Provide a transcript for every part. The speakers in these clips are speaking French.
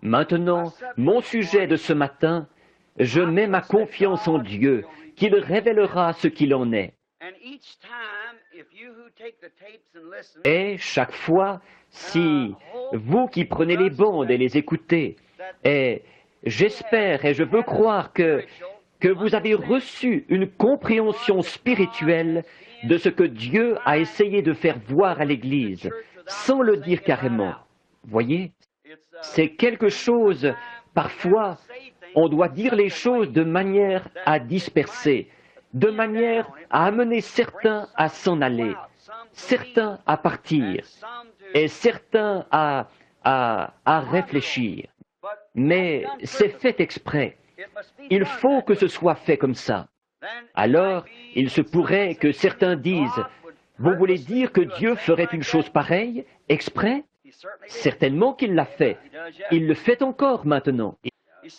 Maintenant, mon sujet de ce matin, je mets ma confiance en Dieu, qu'il révélera ce qu'il en est. Et chaque fois, si vous qui prenez les bandes et les écoutez, et j'espère et je veux croire que vous avez reçu une compréhension spirituelle de ce que Dieu a essayé de faire voir à l'Église, sans le dire carrément. Voyez, c'est quelque chose, parfois, on doit dire les choses de manière à disperser, de manière à amener certains à s'en aller, certains à partir, et certains à réfléchir. Mais c'est fait exprès. Il faut que ce soit fait comme ça. Alors, il se pourrait que certains disent, « Vous voulez dire que Dieu ferait une chose pareille, exprès ?» Certainement qu'il l'a fait. Il le fait encore maintenant.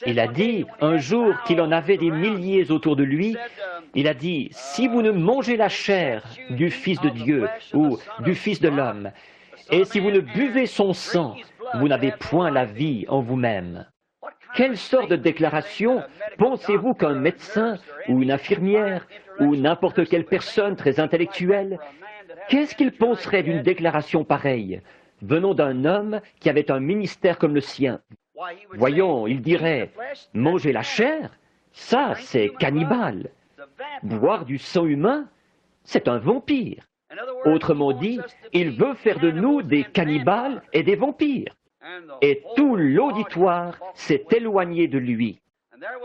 Il a dit un jour qu'il en avait des milliers autour de lui. Il a dit, si vous ne mangez la chair du Fils de Dieu ou du Fils de l'homme, et si vous ne buvez son sang, vous n'avez point la vie en vous-même. Quelle sorte de déclaration pensez-vous qu'un médecin ou une infirmière ou n'importe quelle personne très intellectuelle, qu'est-ce qu'il penserait d'une déclaration pareille, venant d'un homme qui avait un ministère comme le sien? Voyons, il dirait, manger la chair, ça c'est cannibale. Boire du sang humain, c'est un vampire. Autrement dit, il veut faire de nous des cannibales et des vampires. Et tout l'auditoire s'est éloigné de lui.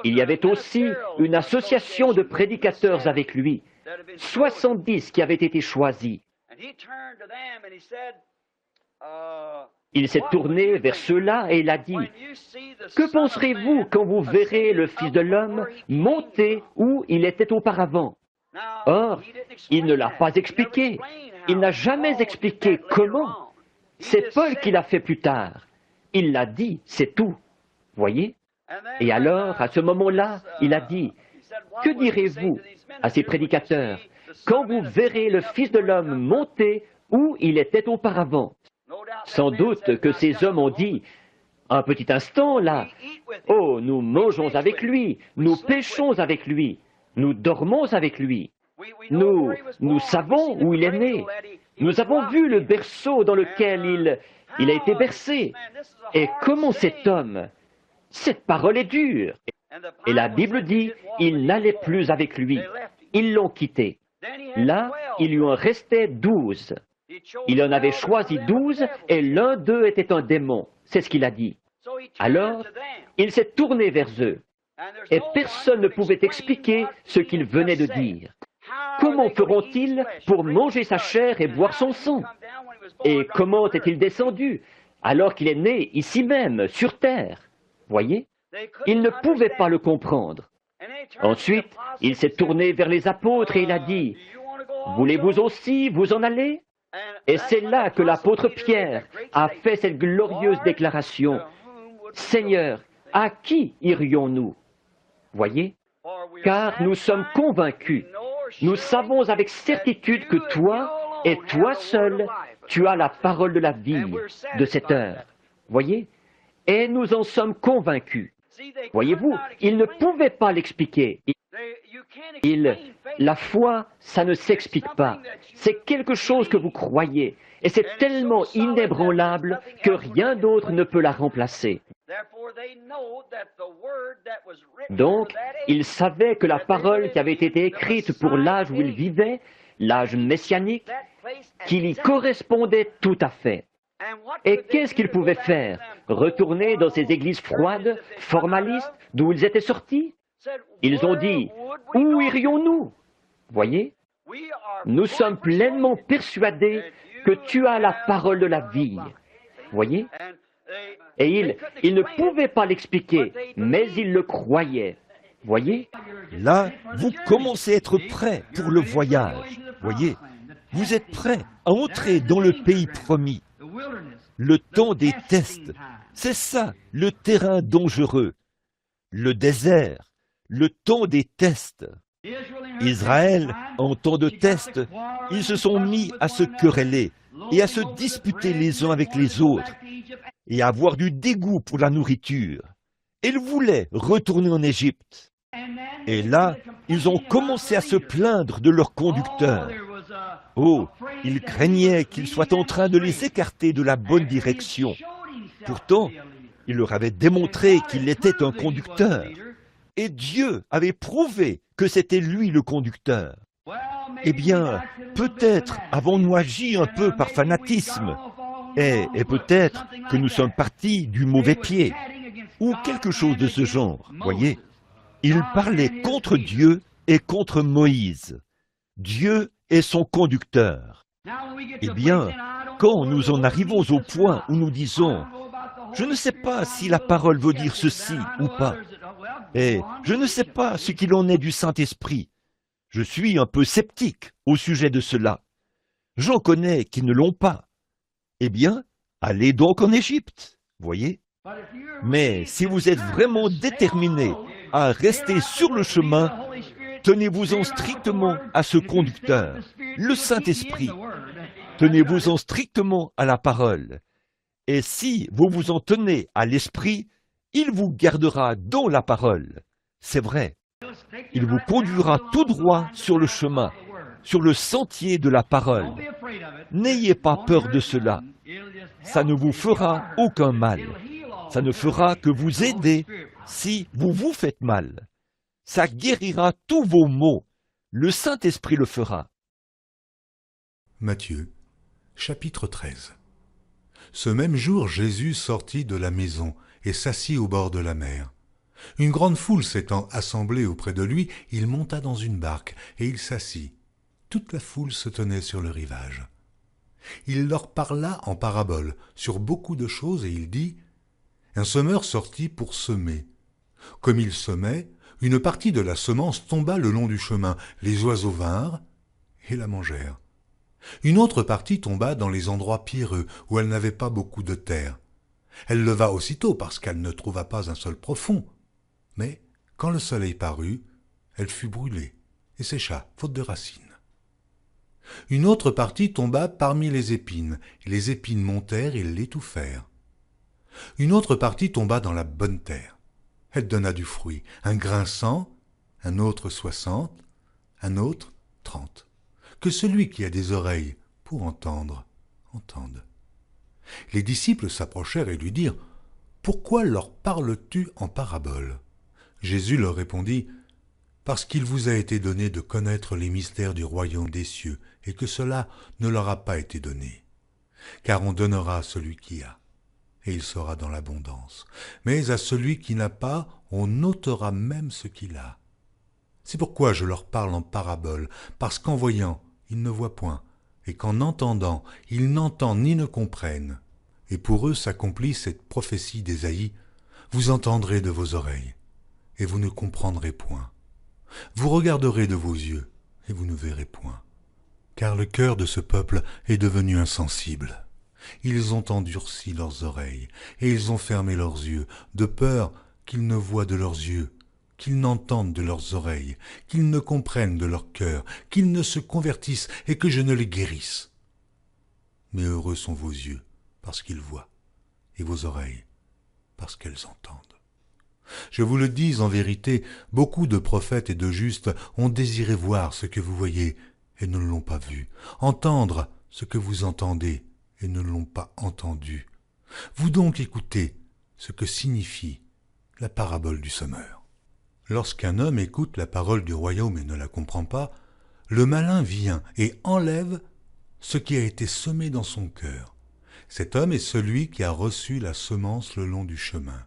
Il y avait aussi une association de prédicateurs avec lui, 70 qui avaient été choisis. Il s'est tourné vers ceux-là et il a dit, « Que penserez-vous quand vous verrez le Fils de l'homme monter où il était auparavant ?» Or, il ne l'a pas expliqué. Il n'a jamais expliqué comment. C'est Paul qui l'a fait plus tard. Il l'a dit, c'est tout. Voyez? Et alors, à ce moment-là, il a dit, « Que direz-vous à ces prédicateurs quand vous verrez le Fils de l'homme monter où il était auparavant ?» Sans doute que ces hommes ont dit, « Un petit instant, là, oh, nous mangeons avec lui, nous pêchons avec lui, nous dormons avec lui. Nous savons où il est né. Nous avons vu le berceau dans lequel il a été bercé. Et comment cet homme, cette parole est dure. » Et la Bible dit, ils n'allaient plus avec lui. Ils l'ont quitté. Là, il lui en restait 12. Il en avait choisi 12 et l'un d'eux était un démon. C'est ce qu'il a dit. Alors, il s'est tourné vers eux. Et personne ne pouvait expliquer ce qu'il venait de dire. Comment feront-ils pour manger sa chair et boire son sang? Et comment est-il descendu alors qu'il est né ici même, sur terre? Voyez? Ils ne pouvaient pas le comprendre. Ensuite, il s'est tourné vers les apôtres et il a dit, « Voulez-vous aussi vous en aller ?» Et c'est là que l'apôtre Pierre a fait cette glorieuse déclaration, « Seigneur, à qui irions-nous » Voyez? Car nous sommes convaincus, nous savons avec certitude que toi, et toi seul, tu as la parole de la vie de cette heure. Voyez? Et nous en sommes convaincus. Voyez-vous, ils ne pouvaient pas l'expliquer. La foi, ça ne s'explique pas. C'est quelque chose que vous croyez. Et c'est tellement inébranlable que rien d'autre ne peut la remplacer. Donc, ils savaient que la parole qui avait été écrite pour l'âge où ils vivaient, l'âge messianique, qu'il y correspondait tout à fait. Et qu'est-ce qu'ils pouvaient faire? Retourner dans ces églises froides, formalistes, d'où ils étaient sortis? Ils ont dit, « Où irions-nous » Voyez? Nous sommes pleinement persuadés que tu as la parole de la vie. Voyez? Et ils ne pouvaient pas l'expliquer, mais ils le croyaient. Voyez? Là, vous commencez à être prêts pour le voyage. Voyez? Vous êtes prêts à entrer dans le pays promis. Le temps des tests, c'est ça, le terrain dangereux. Le désert, le temps des tests. Israël, en temps de test, ils se sont mis à se quereller, et à se disputer les uns avec les autres, et à avoir du dégoût pour la nourriture. Ils voulaient retourner en Égypte. Et là, ils ont commencé à se plaindre de leur conducteur. Oh, ils craignaient qu'il soit en train de les écarter de la bonne direction. Pourtant, il leur avait démontré qu'il était un conducteur. Et Dieu avait prouvé que c'était lui le conducteur. Eh bien, peut-être avons-nous agi un peu par fanatisme, et peut-être que nous sommes partis du mauvais pied, ou quelque chose de ce genre, voyez. Il parlait contre Dieu et contre Moïse. Dieu est son conducteur. Eh bien, quand nous en arrivons au point où nous disons « Je ne sais pas si la parole veut dire ceci ou pas, et je ne sais pas ce qu'il en est du Saint-Esprit. Je suis un peu sceptique au sujet de cela. J'en connais qui ne l'ont pas. Eh bien, allez donc en Égypte, voyez. Mais si vous êtes vraiment déterminé à rester sur le chemin, tenez-vous-en strictement à ce conducteur, le Saint-Esprit. Tenez-vous-en strictement à la parole. Et si vous vous en tenez à l'Esprit, il vous gardera dans la parole. C'est vrai. Il vous conduira tout droit sur le chemin, sur le sentier de la parole. N'ayez pas peur de cela. Ça ne vous fera aucun mal. Ça ne fera que vous aider si vous vous faites mal. Ça guérira tous vos maux. Le Saint-Esprit le fera. Matthieu, chapitre 13. Ce même jour, Jésus sortit de la maison et s'assit au bord de la mer. Une grande foule s'étant assemblée auprès de lui, il monta dans une barque et il s'assit. Toute la foule se tenait sur le rivage. Il leur parla en paraboles sur beaucoup de choses et il dit « Un semeur sortit pour semer. Comme il semait, une partie de la semence tomba le long du chemin. Les oiseaux vinrent et la mangèrent. Une autre partie tomba dans les endroits pierreux où elle n'avait pas beaucoup de terre. Elle leva aussitôt parce qu'elle ne trouva pas un sol profond. Mais quand le soleil parut, elle fut brûlée et sécha, faute de racines. Une autre partie tomba parmi les épines, et les épines montèrent et l'étouffèrent. Une autre partie tomba dans la bonne terre. Elle donna du fruit, un grain 100, un autre 60, un autre 30. Que celui qui a des oreilles pour entendre, entende. Les disciples s'approchèrent et lui dirent « Pourquoi leur parles-tu en paraboles ?» Jésus leur répondit « Parce qu'il vous a été donné de connaître les mystères du royaume des cieux, et que cela ne leur a pas été donné. Car on donnera à celui qui a, et il sera dans l'abondance. Mais à celui qui n'a pas, on ôtera même ce qu'il a. C'est pourquoi je leur parle en paraboles, parce qu'en voyant, ils ne voient point, et qu'en entendant, ils n'entendent ni ne comprennent. Et pour eux s'accomplit cette prophétie d'Ésaïe, vous entendrez de vos oreilles, et vous ne comprendrez point. Vous regarderez de vos yeux, et vous ne verrez point. Car le cœur de ce peuple est devenu insensible. Ils ont endurci leurs oreilles, et ils ont fermé leurs yeux, de peur qu'ils ne voient de leurs yeux, qu'ils n'entendent de leurs oreilles, qu'ils ne comprennent de leur cœur, qu'ils ne se convertissent et que je ne les guérisse. Mais heureux sont vos yeux, parce qu'ils voient, et vos oreilles, parce qu'elles entendent. Je vous le dis en vérité, beaucoup de prophètes et de justes ont désiré voir ce que vous voyez et ne l'ont pas vu, entendre ce que vous entendez et ne l'ont pas entendu. Vous donc écoutez ce que signifie la parabole du semeur. Lorsqu'un homme écoute la parole du royaume et ne la comprend pas, le malin vient et enlève ce qui a été semé dans son cœur. Cet homme est celui qui a reçu la semence le long du chemin.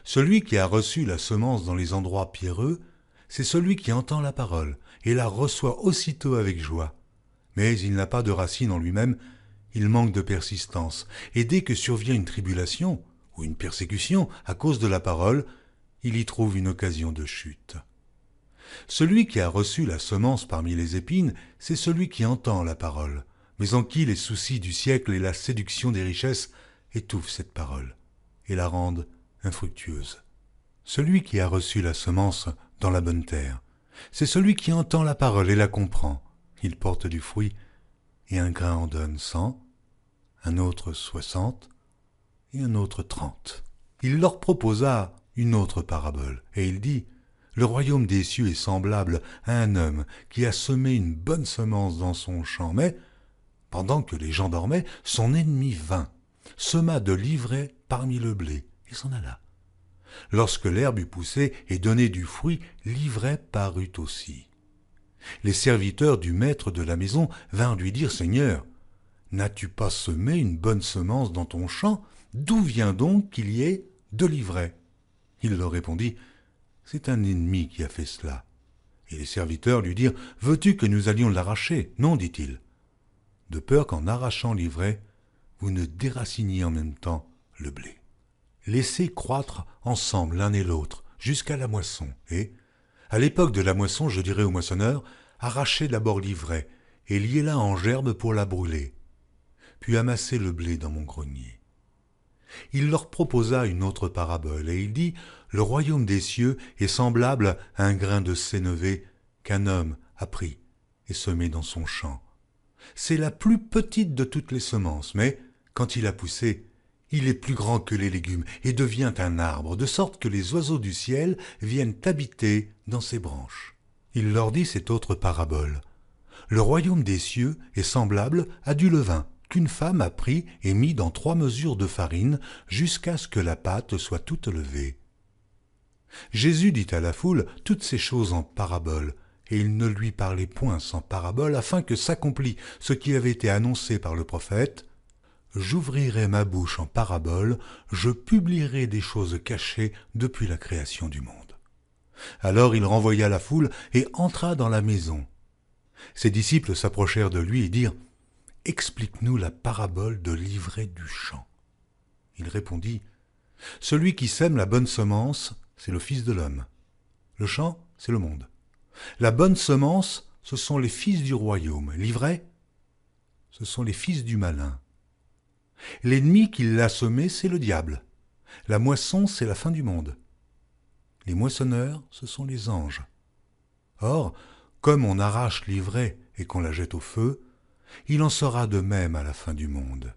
Celui qui a reçu la semence dans les endroits pierreux, c'est celui qui entend la parole et la reçoit aussitôt avec joie. Mais il n'a pas de racine en lui-même, il manque de persistance, et dès que survient une tribulation ou une persécution à cause de la parole, il y trouve une occasion de chute. Celui qui a reçu la semence parmi les épines, c'est celui qui entend la parole, mais en qui les soucis du siècle et la séduction des richesses étouffent cette parole et la rendent infructueuse. Celui qui a reçu la semence dans la bonne terre, c'est celui qui entend la parole et la comprend. Il porte du fruit et un grain en donne 100, un autre 60 et un autre 30. Il leur proposa une autre parabole, et il dit, « Le royaume des cieux est semblable à un homme qui a semé une bonne semence dans son champ, mais, pendant que les gens dormaient, son ennemi vint, sema de l'ivraie parmi le blé, et s'en alla. Lorsque l'herbe eut poussé et donné du fruit, l'ivraie parut aussi. Les serviteurs du maître de la maison vinrent lui dire, « Seigneur, n'as-tu pas semé une bonne semence dans ton champ? D'où vient donc qu'il y ait de l'ivraie ?» Il leur répondit, « C'est un ennemi qui a fait cela. » Et les serviteurs lui dirent, « Veux-tu que nous allions l'arracher ?» « Non, dit-il, de peur qu'en arrachant l'ivraie, vous ne déraciniez en même temps le blé. Laissez croître ensemble l'un et l'autre jusqu'à la moisson. Et, à l'époque de la moisson, je dirai au moissonneur, arrachez d'abord l'ivraie et liez-la en gerbe pour la brûler, puis amassez le blé dans mon grenier. » Il leur proposa une autre parabole, et il dit, « Le royaume des cieux est semblable à un grain de sénévé qu'un homme a pris et semé dans son champ. C'est la plus petite de toutes les semences, mais, quand il a poussé, il est plus grand que les légumes et devient un arbre, de sorte que les oiseaux du ciel viennent habiter dans ses branches. » Il leur dit cette autre parabole. « Le royaume des cieux est semblable à du levain qu'une femme a pris et mis dans 3 mesures de farine jusqu'à ce que la pâte soit toute levée. » Jésus dit à la foule toutes ces choses en parabole, et il ne lui parlait point sans parabole, afin que s'accomplît ce qui avait été annoncé par le prophète. « J'ouvrirai ma bouche en parabole, je publierai des choses cachées depuis la création du monde. » Alors il renvoya la foule et entra dans la maison. Ses disciples s'approchèrent de lui et dirent, « Explique-nous la parabole de l'ivraie du champ. » Il répondit, « Celui qui sème la bonne semence, c'est le Fils de l'homme. Le champ, c'est le monde. La bonne semence, ce sont les fils du royaume. L'ivraie, ce sont les fils du malin. L'ennemi qui l'a semé, c'est le diable. La moisson, c'est la fin du monde. Les moissonneurs, ce sont les anges. Or, comme on arrache l'ivraie et qu'on la jette au feu, il en sera de même à la fin du monde.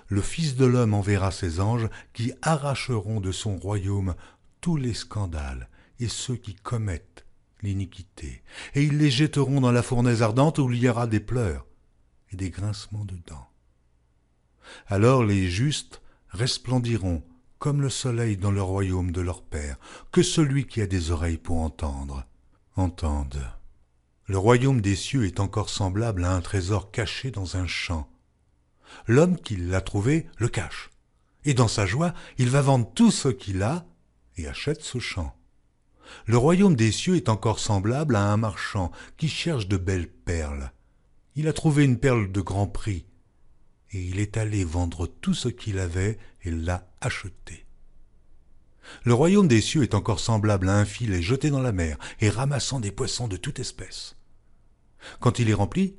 Le Fils de l'homme enverra ses anges qui arracheront de son royaume tous les scandales et ceux qui commettent l'iniquité, et ils les jetteront dans la fournaise ardente où il y aura des pleurs et des grincements de dents. Alors les justes resplendiront comme le soleil dans le royaume de leur Père. Que celui qui a des oreilles pour entendre, entende. Le royaume des cieux est encore semblable à un trésor caché dans un champ. L'homme qui l'a trouvé le cache, et dans sa joie, il va vendre tout ce qu'il a et achète ce champ. Le royaume des cieux est encore semblable à un marchand qui cherche de belles perles. Il a trouvé une perle de grand prix, et il est allé vendre tout ce qu'il avait et l'a achetée. Le royaume des cieux est encore semblable à un filet jeté dans la mer et ramassant des poissons de toute espèce. Quand il est rempli,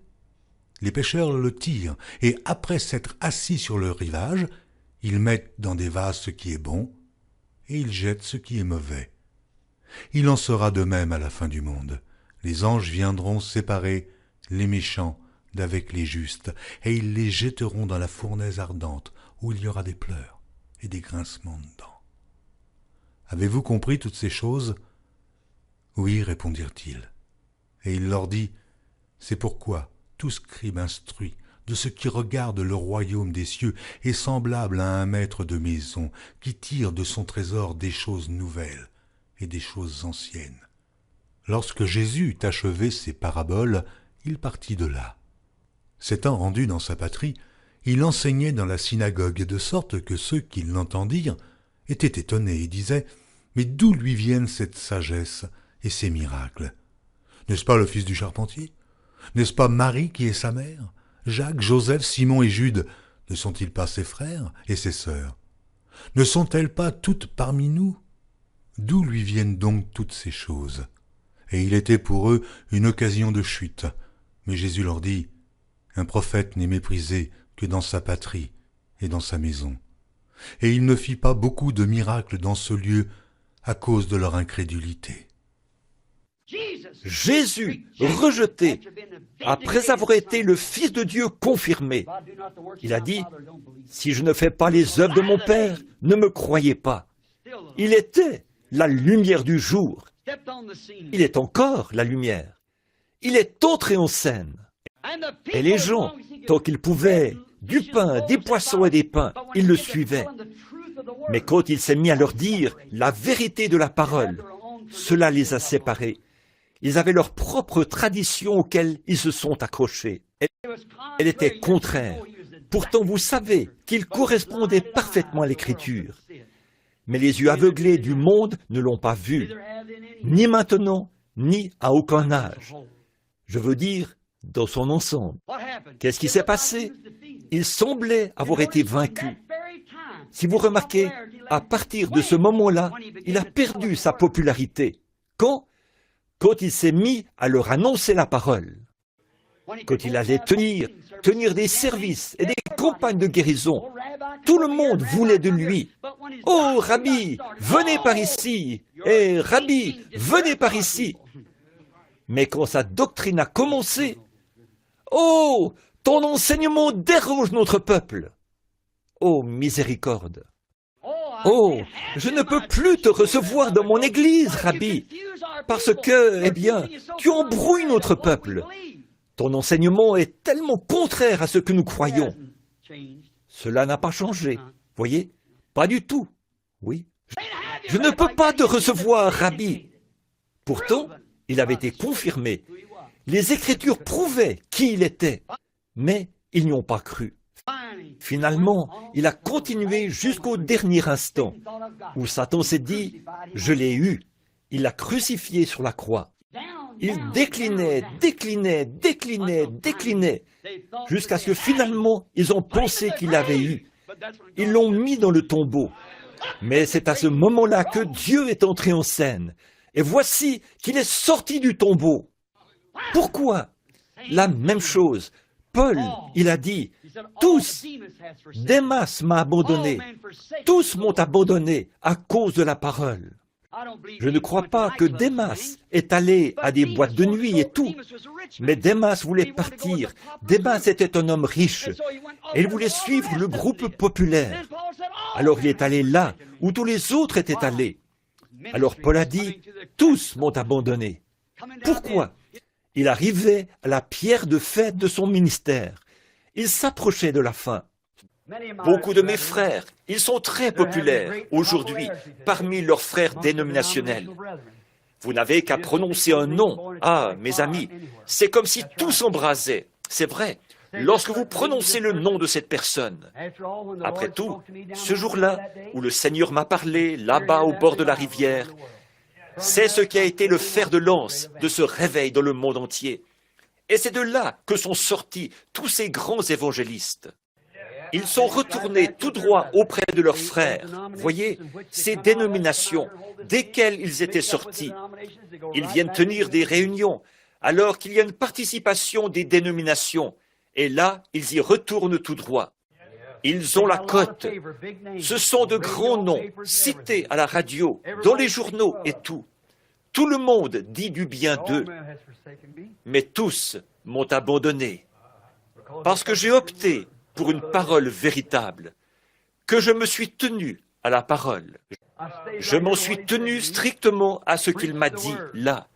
les pêcheurs le tirent, et après s'être assis sur le rivage, ils mettent dans des vases ce qui est bon, et ils jettent ce qui est mauvais. Il en sera de même à la fin du monde. Les anges viendront séparer les méchants d'avec les justes, et ils les jetteront dans la fournaise ardente, où il y aura des pleurs et des grincements de dents. Avez-vous compris toutes ces choses ? Oui, répondirent-ils. Et il leur dit, c'est pourquoi tout scribe instruit de ce qui regarde le royaume des cieux est semblable à un maître de maison qui tire de son trésor des choses nouvelles et des choses anciennes. Lorsque Jésus eut achevé ses paraboles, il partit de là. S'étant rendu dans sa patrie, il enseignait dans la synagogue, de sorte que ceux qui l'entendirent étaient étonnés et disaient « Mais d'où lui viennent cette sagesse et ces miracles? N'est-ce pas le fils du charpentier? N'est-ce pas Marie qui est sa mère? Jacques, Joseph, Simon et Jude, ne sont-ils pas ses frères et ses sœurs? Ne sont-elles pas toutes parmi nous? D'où lui viennent donc toutes ces choses ?» Et il était pour eux une occasion de chute. Mais Jésus leur dit, « Un prophète n'est méprisé que dans sa patrie et dans sa maison. » Et il ne fit pas beaucoup de miracles dans ce lieu à cause de leur incrédulité. Jésus, rejeté, après avoir été le Fils de Dieu confirmé, il a dit, « Si je ne fais pas les œuvres de mon Père, ne me croyez pas. » Il était la lumière du jour. Il est encore la lumière. Il est entré en scène. Et les gens, tant qu'ils pouvaient, du pain, des poissons et des pains, ils le suivaient. Mais quand il s'est mis à leur dire la vérité de la parole, cela les a séparés. Ils avaient leur propre tradition auxquelles ils se sont accrochés. Elle était contraire. Pourtant, vous savez qu'il correspondait parfaitement à l'Écriture. Mais les yeux aveuglés du monde ne l'ont pas vu, ni maintenant, ni à aucun âge. Je veux dire, dans son ensemble. Qu'est-ce qui s'est passé? Il semblait avoir été vaincu. Si vous remarquez, à partir de ce moment-là, il a perdu sa popularité. Quand il s'est mis à leur annoncer la parole. Quand il allait tenir des services et des campagnes de guérison, tout le monde voulait de lui. « Oh, Rabbi, venez par ici !» et « Rabbi, venez par ici !» Mais quand sa doctrine a commencé, « Oh, ton enseignement dérange notre peuple !» Oh, miséricorde! Oh, je ne peux plus te recevoir dans mon église, Rabbi, parce que, eh bien, tu embrouilles notre peuple. Ton enseignement est tellement contraire à ce que nous croyons. Cela n'a pas changé, voyez? Pas du tout, oui. Je ne peux pas te recevoir, Rabbi. Pourtant, il avait été confirmé. Les Écritures prouvaient qui il était, mais ils n'y ont pas cru. Finalement, il a continué jusqu'au dernier instant, où Satan s'est dit « Je l'ai eu ». Il l'a crucifié sur la croix. Il déclinait, jusqu'à ce que finalement, ils ont pensé qu'il l'avait eu. Ils l'ont mis dans le tombeau. Mais c'est à ce moment-là que Dieu est entré en scène. Et voici qu'il est sorti du tombeau. Pourquoi? La même chose. Paul, il a dit, tous, Démas m'a abandonné, tous m'ont abandonné à cause de la parole. Je ne crois pas que Démas est allé à des boîtes de nuit et tout, mais Démas voulait partir. Démas était un homme riche et il voulait suivre le groupe populaire. Alors il est allé là où tous les autres étaient allés. Alors Paul a dit, tous m'ont abandonné. Pourquoi? Il arrivait à la pierre de fête de son ministère. Il s'approchait de la fin. Beaucoup de mes frères, ils sont très populaires aujourd'hui parmi leurs frères dénominationnels. Vous n'avez qu'à prononcer un nom. Ah, mes amis, c'est comme si tout s'embrasait. C'est vrai, lorsque vous prononcez le nom de cette personne. Après tout, ce jour-là où le Seigneur m'a parlé, là-bas au bord de la rivière, c'est ce qui a été le fer de lance de ce réveil dans le monde entier. Et c'est de là que sont sortis tous ces grands évangélistes. Ils sont retournés tout droit auprès de leurs frères. Voyez, ces dénominations, desquelles ils étaient sortis. Ils viennent tenir des réunions, alors qu'il y a une participation des dénominations. Et là, ils y retournent tout droit. Ils ont la cote. Ce sont de grands noms, cités à la radio, dans les journaux et tout. Tout le monde dit du bien d'eux. Mais tous m'ont abandonné. Parce que j'ai opté pour une parole véritable, que je me suis tenu à la parole. Je m'en suis tenu strictement à ce qu'il m'a dit là.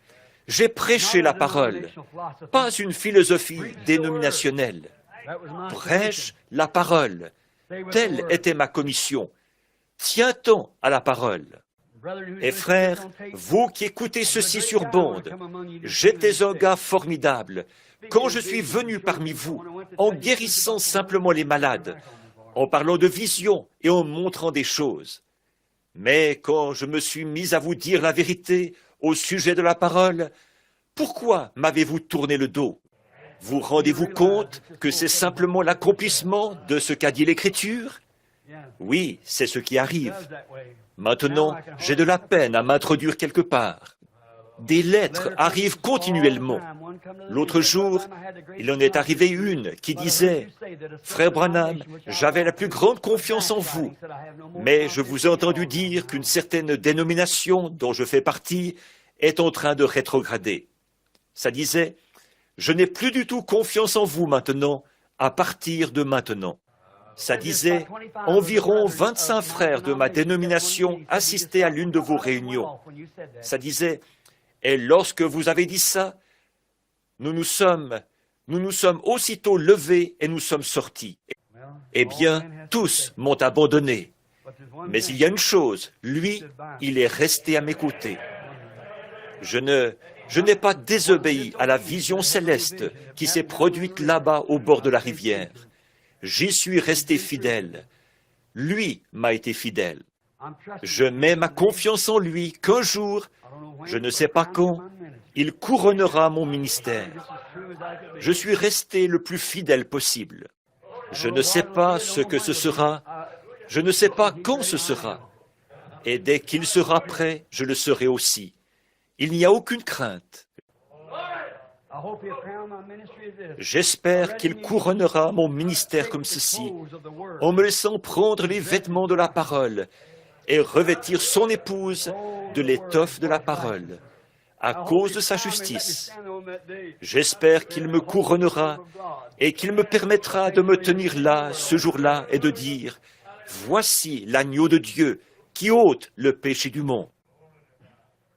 J'ai prêché la parole, pas une philosophie dénominationnelle. Prêche la parole. Telle était ma commission. Tiens-t'en à la parole. Et frères, vous qui écoutez ceci sur bande, j'étais un gars formidable. Quand je suis venu parmi vous, en guérissant simplement les malades, en parlant de visions et en montrant des choses. Mais quand je me suis mis à vous dire la vérité au sujet de la parole, pourquoi m'avez-vous tourné le dos? Vous rendez-vous compte que c'est simplement l'accomplissement de ce qu'a dit l'Écriture? Oui, c'est ce qui arrive. Maintenant, j'ai de la peine à m'introduire quelque part. Des lettres arrivent continuellement. L'autre jour, il en est arrivé une qui disait « Frère Branham, j'avais la plus grande confiance en vous, mais je vous ai entendu dire qu'une certaine dénomination dont je fais partie est en train de rétrograder. Ça disait, « Je n'ai plus du tout confiance en vous maintenant, à partir de maintenant. » Ça disait, « Environ 25 frères de ma dénomination assistaient à l'une de vos réunions. » Ça disait, « Et lorsque vous avez dit ça, nous nous sommes aussitôt levés et nous sommes sortis. » Eh bien, tous m'ont abandonné. Mais il y a une chose, lui, il est resté à mes côtés. Je n'ai pas désobéi à la vision céleste qui s'est produite là-bas au bord de la rivière. J'y suis resté fidèle. Lui m'a été fidèle. Je mets ma confiance en lui qu'un jour, je ne sais pas quand, il couronnera mon ministère. Je suis resté le plus fidèle possible. Je ne sais pas ce que ce sera, je ne sais pas quand ce sera. Et dès qu'il sera prêt, je le serai aussi. Il n'y a aucune crainte. J'espère qu'il couronnera mon ministère comme ceci, en me laissant prendre les vêtements de la parole et revêtir son épouse de l'étoffe de la parole, à cause de sa justice. J'espère qu'il me couronnera et qu'il me permettra de me tenir là, ce jour-là, et de dire, « Voici l'agneau de Dieu qui ôte le péché du monde. »